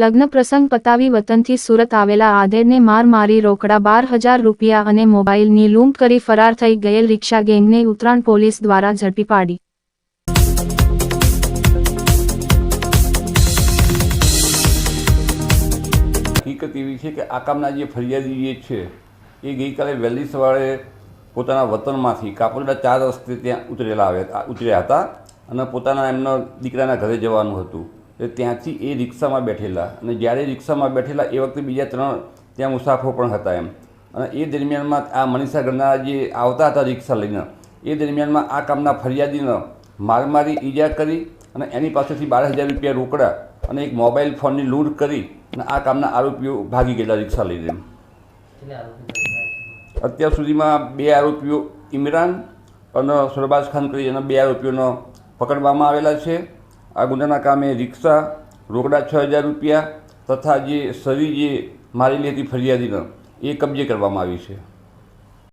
લગ્ન પ્રસંગ પતાવી વતનથી સુરત આવેલા આધેડને માર મારી રોકડા 12,000 રૂપિયા અને મોબાઈલની લૂંટ કરી ફરાર થઈ ગયેલ રિક્ષા ગેંગને ઉત્તરાણ પોલીસ દ્વારા ઝડપી પાડી. હકીકત એવી છે કે આ કામના જે ફરિયાદી જે છે એ ગઈકાલે વહેલી સવારે પોતાના વતનમાંથી કાપોદ્રા 4 રસ્તે ત્યાં ઉતર્યા હતા અને પોતાના એમના દીકરાના ઘરે જવાનું હતું. ત્યાંથી એ રિક્ષામાં બેઠેલા અને જ્યારે રિક્ષામાં બેઠેલા એ વખતે બીજા 3 ત્યાં મુસાફરો પણ હતા એમ. અને એ દરમિયાનમાં આ મનીષા ગરનાળા જે આવતા હતા રિક્ષા લઈને એ દરમિયાનમાં આ કામના ફરિયાદીને માર મારી ઈજા કરી અને એની પાસેથી 12,000 રૂપિયા રોકડા અને એક મોબાઈલ ફોનની લૂંટ કરી અને આ કામના આરોપીઓ ભાગી ગયેલા રિક્ષા લઈને. અત્યાર સુધીમાં 2 આરોપીઓ ઇમરાન અને સરબાઝ ખાન કરી અને 2 આરોપીઓનો પકડવામાં આવેલા છે. આ ગુનાના કામે રિક્ષા, રોકડા 6,000 રૂપિયા તથા જે સરી જે મારેલી હતી ફરિયાદીને એ કબજે કરવામાં આવી છે.